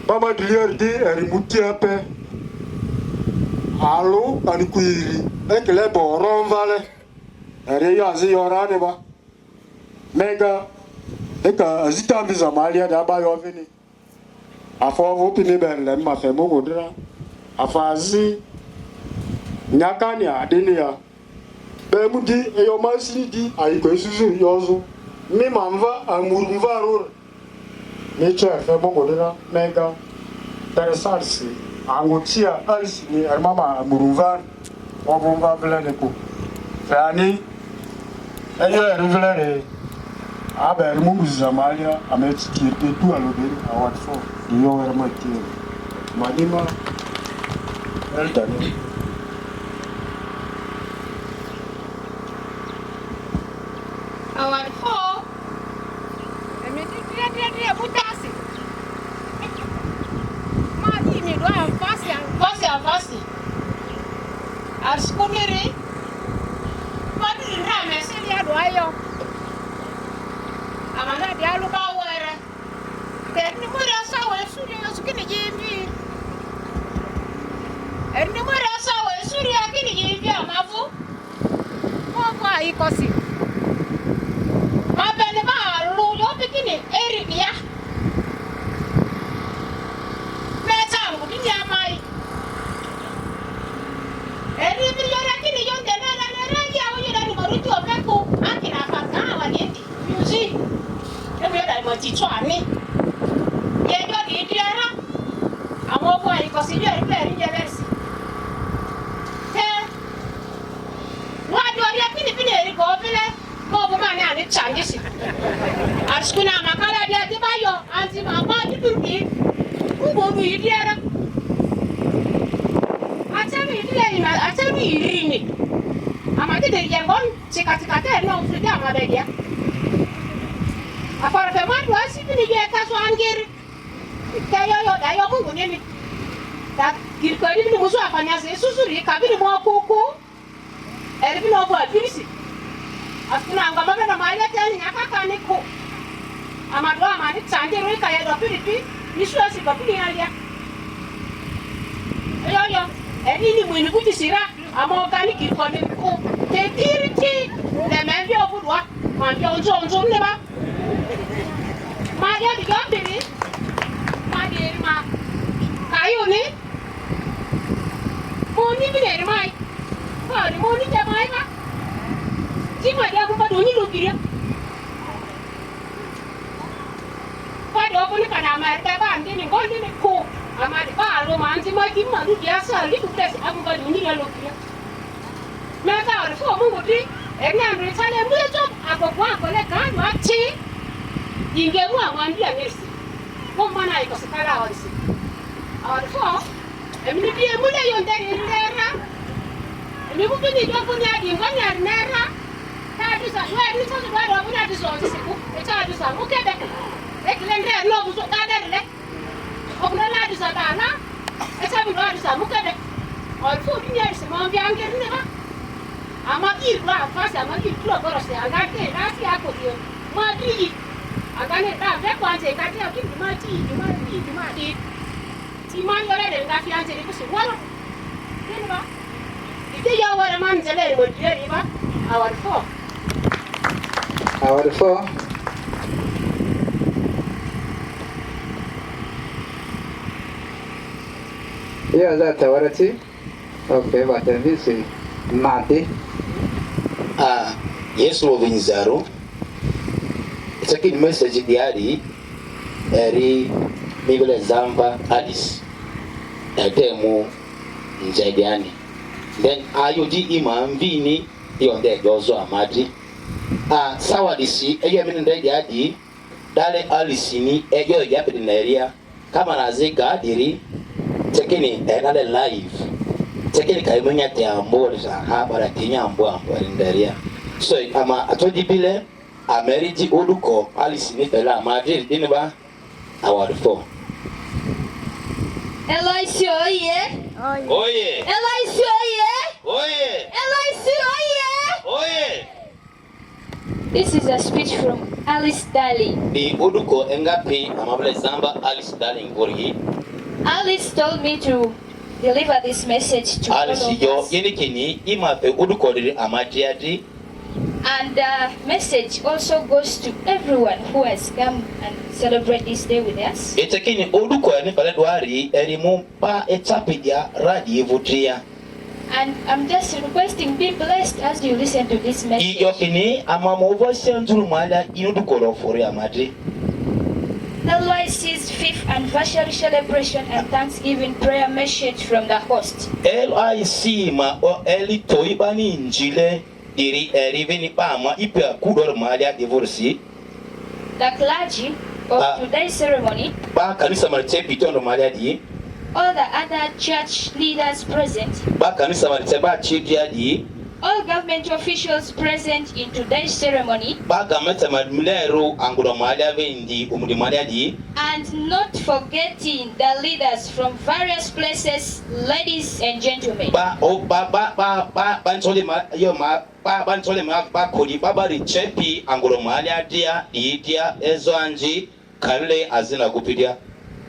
Mama Diliardi, Erimutiape, Allo, Anquiri, Ekelebo, Ronvale, Ereyazi Oraneba, Mega, Eka, Zita Vizamalia, Dabayovini, Afo Pinibel, Mafemo Godra, Afazi, Nyakania, Denia, Bemudi, Eyomasi, Aikosu, Yozo, Mimamva, Amurumva. Nature Femo Godera, Mega, Teresarsi, Angotia, Alsini, Mama Muruvan, Obumba Veleco, Fanny, Aya Rivelere, Aber Muzamalia, Ametski, 2 alone, our 4, the Yoga Mati, Madima, Eltani. Our 4, and we did Mutasi. Madi, me do am fast. As Kumiri, Madi Rame, Celia Doyo. Amanda Dialuba were. Then the mother saw a studio skinny Jimmy. And the mother saw a studio skinny Jimmy, Mafu. Papa, he cost it. My Benema, Lord, beginning, Eribia. Tichuani, yeye ndio diara, amoko alikosidia ile injelesi. Watu wali pini liko vile, kwa maana ni changisi. Ashikuna makala dia tibayo, anti mama tiburki, nguvu idiara. Atani irini. Amati de yangon, chikatikate no frida mabedia. Apara ke matu asipini je kaso angiri kayo dayo mungu nini ta kirikodi ni musu afanya se susuri kabiri mo kuku eribi no kwa bisi asuna anga mama na mali tani nyakaka ni ku amadwa mani tsanjero ikaya do piripi isu asipapini alia yo eni mwini kutisira amogani kirikodi ku te tiriti le membi obudwa mambi onzo neba Maria di Gambini, Maria ma Kayuni, Moni Bineri Mai, Moni Jamaica, Simadia Padoni Lugia. Pado Policanama, Taban, and Golden Co, Amadi Romanti, Maki Madu, Yasa, little place, Abubaduni Lugia. Maka, the 4 Mumudi, and then return a little Abba, Collector, tea. Ingemua mwambia nesi. Kwa maana iko sikala wansi. Alifo, emnidia mule yonderi nera. Emikupini jofu ni adi nganya nera. Tadusa, wewe ni sasa bado hakuna disozi siku. Tadusa mukebe. Ekilende no buso kadere. Okuna dusa bana. Esabi no dusa mukebe. Alifo ni yesi mwambia angeri nera. Ama irwa fasa ama irwa borose angake nasi yako hiyo. Madri agane da ve kwanje kati ya kimati timani wala de ngafi anje ni kusi wala nini ba ite ya wala manzele mo dire ba our 4 yeah that warati okay but this is mate Yesu vinzaro Second message diari eri Biblia Zamba Alice Edemo Njadiani then ayodi imamvini yonde jozo amadi sawa disi eyo mini ndedi adi dale Alice ni eyo yapedi na area kama nazika adiri tekeni dale live tekeni kaimunya te ambori sa habara kinya ambo nderia so ama atodi bile Ameriji Oluko Alice ni fela Madrid diniba award 4 LIC oye oye LIC oye oye LIC oye oye. This is a speech from Alice Darling. Di uduko engapi amabele zamba Alice Darling gori. Alice told me to deliver this message to all Alice of yo us. yini kini imape uduko diri amadiadi. And the message also goes to everyone who has come and celebrate this day with us. Etekini uduko yani pale duari erimu pa etapidia radi vutria. And I'm just requesting, be blessed as you listen to this message. Iyo kini amamovo senturu mala inuduko rofori amadi. LYC's 5th anniversary celebration and Thanksgiving prayer message from the host. LIC ma o eli toibani njile diri erivini pama ipe kudor malia divorce. The clergy of today's ceremony, Ba kanisa marite pitondo malia di. all the other church leaders present, Ba kanisa marite ba chidia di. all government officials present in today's ceremony, Ba gamete madmulero angulo malia vendi umudi malia di. and not forgetting the leaders from various places, ladies and gentlemen. Bantole ma yo ma bantole ma ba kodi babari chepi angulo malia dia dia ezo anji kale azina kupidia.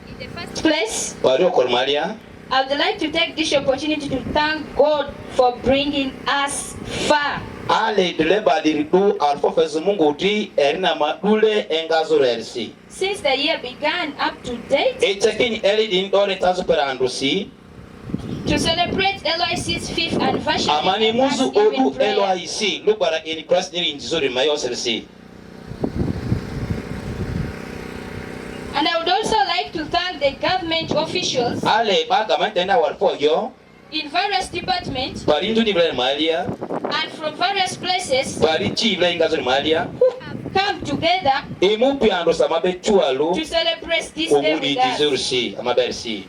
In the first place, Baro kormalia. I would like to take this opportunity to thank God for bringing us far. Ale dileba diridu alfofezu mungu di erina madule engazo rersi. Since the year began up to date, Etekini eli din dole tazo perandusi. to celebrate LYC's 5th anniversary Amani and muzu Thanksgiving odu prayer. LIC Lugbara in Christ in Jisuri mayo sersi. And I would also like to thank the government officials Ale ba gamante na warfo yo. in various departments Parindu di blen malia. and from various places Parichi blen ngazo malia. come together Imupi ando samabe chualu. to celebrate this day Umudi with us. Jisuri amabersi.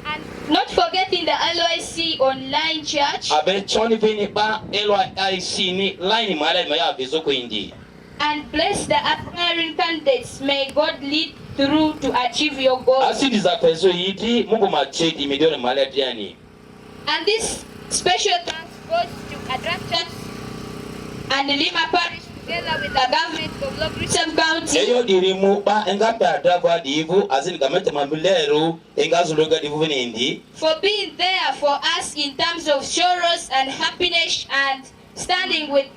And not forgetting the LYC online church Abe choni vini ba LIC ni line malia maya vizoko indi. and bless the aspiring candidates. May God lead through to achieve your goals. Asidi za peso yiti mungu machedi medione malia diani. And this special thanks goes to Adraftas and Lima Parish together with the government of Lugbaras County Eyo dirimu ba engape adrava divu azini gamete mambilero engazuluga divu vini indi. for being there for us in terms of sorrows and happiness and standing with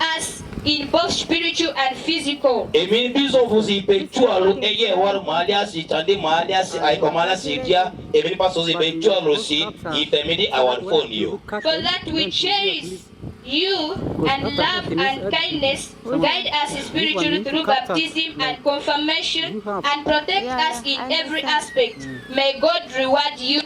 us in both spiritual and physical. Emi bizo vuzi pe chualu eye war malia si tande malia si aikomala si dia emi paso si pe chualu si ifemidi our phone yo. For that we cherish you and love and kindness, guide us spiritually through baptism and confirmation and protect us in every aspect. May God reward you.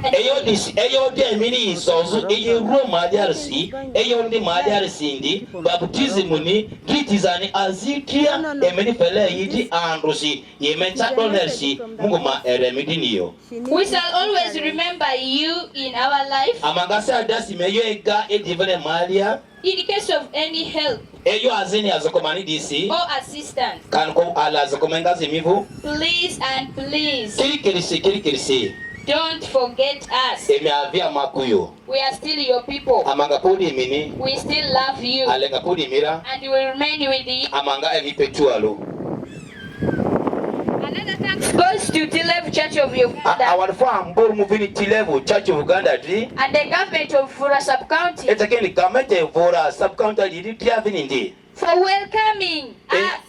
Eyo de mini isozu eye ro malia si eyo ndi malia si ndi baptism ni kitizani azikia emeni fele yidi androsi yementa donersi mungu ma eremidi niyo. We shall always remember you in our life. Amangasa adasi meyo ega edivene malia. In case of any help Eyo azini azokomani disi or assistance, kanko ala azokomengazi mivu please and please kirikirisi don't forget us. emi avia makuyo We are still your people. amanga podi mini We still love you alenga podi mira and we will remain with you. amanga emi petualo. Another thanks goes to Tilev Church of Uganda Awanfo ambor muvini Tilevu Church of Uganda di and the government of Fura Sub-County etakeni kamete vora sub-county di tiavini ndi for welcoming us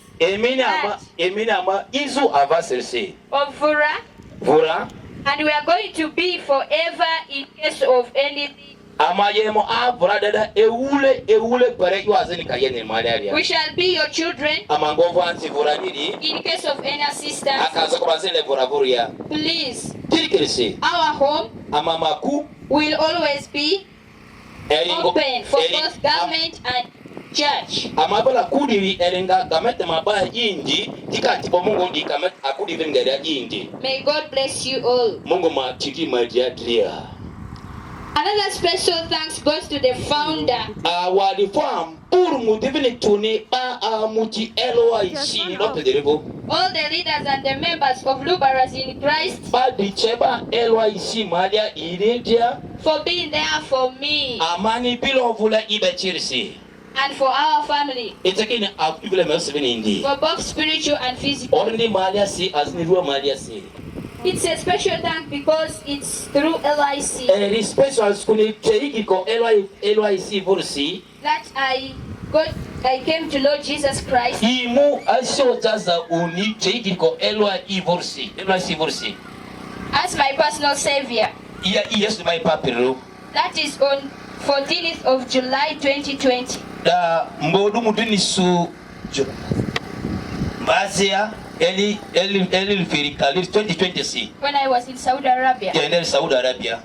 emini ama izu avaserse of Fura, vora and we are going to be forever in case of anything. amayemo avora dada eule pare yo azini kayene malaria. We shall be your children Amangovo anti vora nidi in case of any assistance. akaza kubazile vora voria Please, kirikirisi our home amamaku will always be open for both government and church. amabala kudiri erenga gamete mabaya inji tikati po mungu ndi gamete akudiri ngere inji. May God bless you all. Mungu matiki majiatria. Another special thanks goes to the founder Walifam puru mutivini tuni ba muti LYC ni lope derivo. all the leaders and the members of Lugbaras in Christ Ba di cheba LYC malia iridia for being there for me. amani bilo vula ibe chirisi. and for our family. It's again a people must be in the. For both spiritual and physical. Only Malia see as Nirua Malia see. It's a special thank because it's through LIC. A special school take LIC for see. That I came to Lord Jesus Christ. Imu asho jaza uni take LIC for see. As my personal savior. Yes, my papiro. That is on 14th of July 2020. Da mbodu mudini su Bazia Eli Firikali 2020. When I was in Saudi Arabia. Yeah, in Saudi Arabia.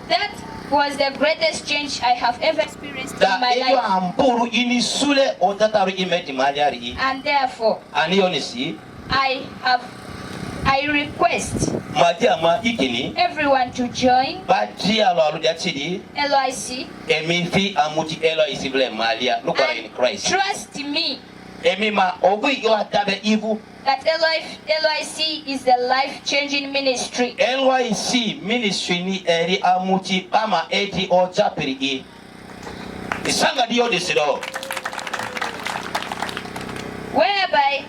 That was the greatest change I have ever experienced in my life. And therefore, I request everyone to join LIC and trust me that LIC is the life-changing ministry. LIC ministry ni eri amuti pama eti ojapiri isanga dio desiro whereby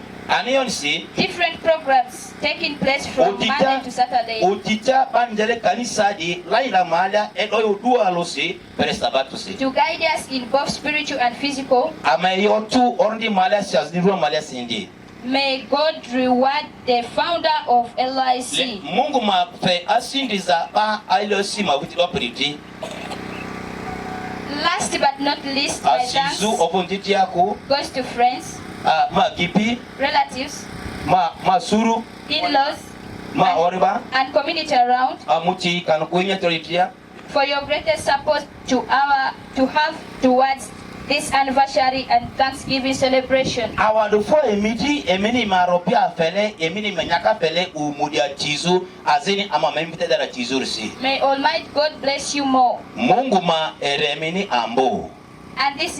different programs taking place from Monday to Saturday. Utita banjere kanisa di laila mala edoyo dua losi peresabato si. To guide us in both spiritual and physical. Amayotu orndi mala sias ni ruwa mala sindi. May God reward the founder of LIC. Mungu mafe asindiza ba LIC mabuti operiti. Last but not least, my thanks goes to friends, relatives, in-laws, and community around for your greatest support to have towards this anniversary and Thanksgiving celebration. May Almighty God bless you more. And this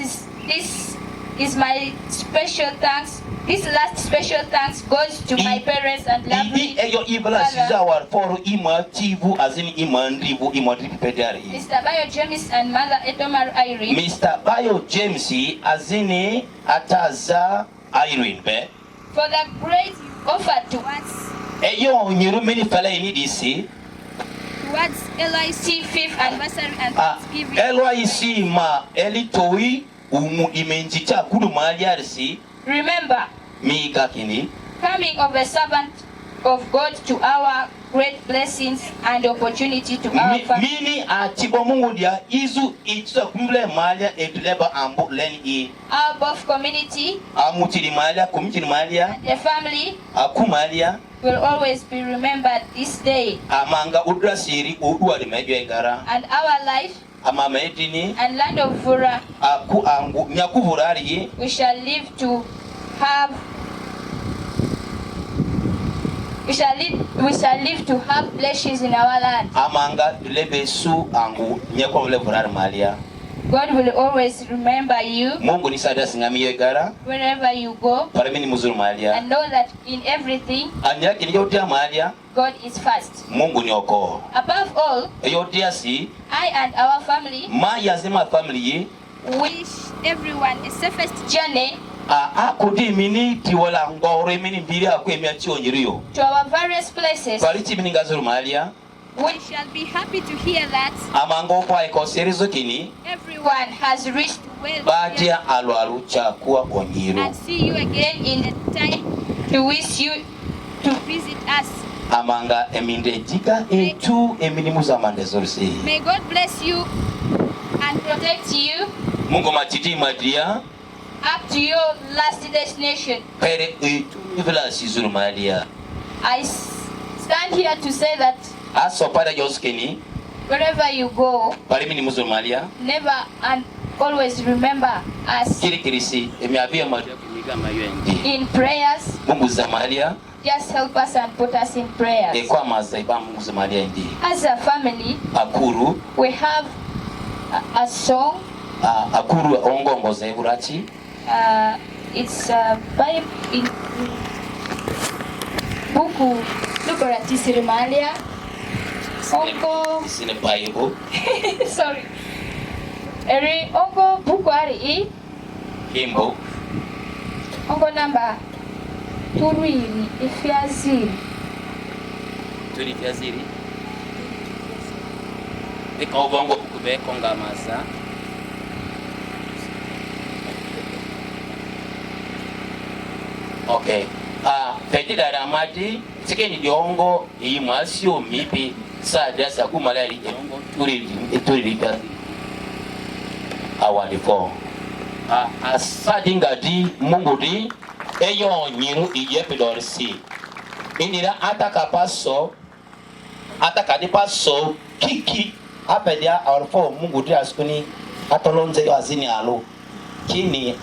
is my special thanks. This last special thanks goes to my parents and lovely father, Mr. Bayo James and Mother Etomar Irene. Mr. Bayo James azini ataza Irene be. For the great offer towards LIC 5th anniversary and Thanksgiving. LIC ma elitoi umu imenjicha kudu maliarisi. Remember, coming of a servant of God to our great blessings and opportunity to our family. Mini atibo Mungu dia izu itso kumble malia etuleba ambu leni our both community amutili malia community malia and the family akumalia will always be remembered this day. Amanga udra siri udwa limejo egara. And our life and land of Vura, we shall live to have blessings in our land. God will always remember you wherever you go, and know that in everything God is first. Above all, I and our family wish everyone a safest journey to our various places. We shall be happy to hear that everyone has reached well and see you again in the time to wish you to visit us. May God bless you and protect you up to your last destination. I stand here to say that wherever you go, never and always remember us in prayers. Just help us and put us in prayers. As a family, we have a song. It's by in buku Lugbaras Ongo. Sorry. Eri ongo buku ari Kimbo. Ongo namba turwiri ifyaziri. Turi fyaziri. Eka obongo kube konga masa. Okay. Peti dara mati sikeni diongo imasio mipi sa dasa kumalali turi fyaziri. Awali 4. Asadinga di Mungu di eyo nyiru iyepidorisi inira ataka di paso kiki apedia orfo Mungu di askuni atolonze yo azini alo kini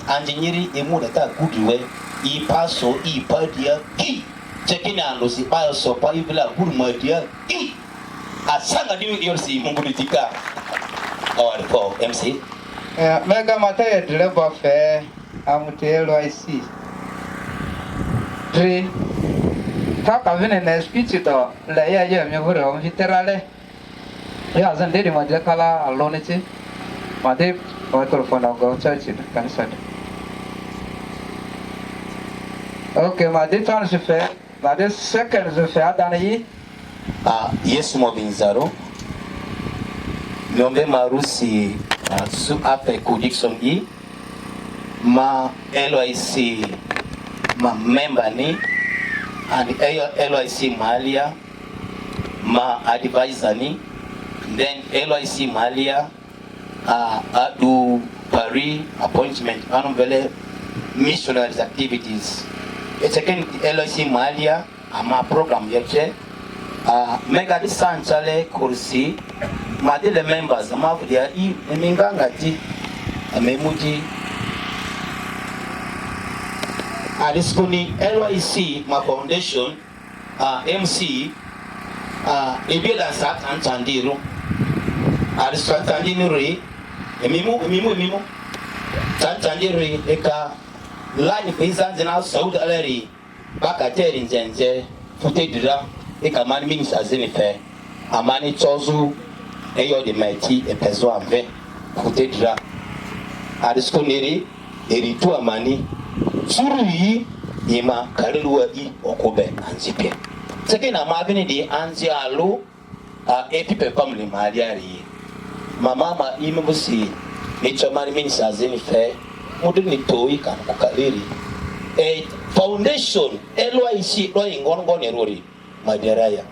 anjinyiri emuda ta gudiwe ipaso ipadia ki chekini ando si paso pa ibla gurmadia ki asanga di yorsi Mungu di tika awali 4 MC. Mega mataya dileba fe amutelo IC 3 taka vine na speech to la ya me vuro mfiterale ya zandeli moja kala alonichi made microphone go church kanisa. Okay, made chance fe made second fe adana yi Yesu mobinzaro nombe marusi su ape kudikson i ma LIC ma member ni and LIC Malia ma advisor ni then LIC Malia adu Paris appointment anumvele missionaries activities eteken LIC Malia ama program yeche mega disanchale kursi madile members amavudia I eminganga ti amemuji adiskuni LIC ma foundation MC ebida sat antandiro adistantandino re emimu tantandiro eka line pizanze na Saudi Arabia bakateri nzenze futedira eka mani minister zenife amani chozu eyo de mati epezo amve futedira adiskoneri eritu amani suri yima kariluwa I okobe anzipe sekena mabini di anzi alo epipe pamli maliari mama imebusi nichomani minister zenife mudini toi kan kukaliri foundation LIC lo ingongone rori maderaya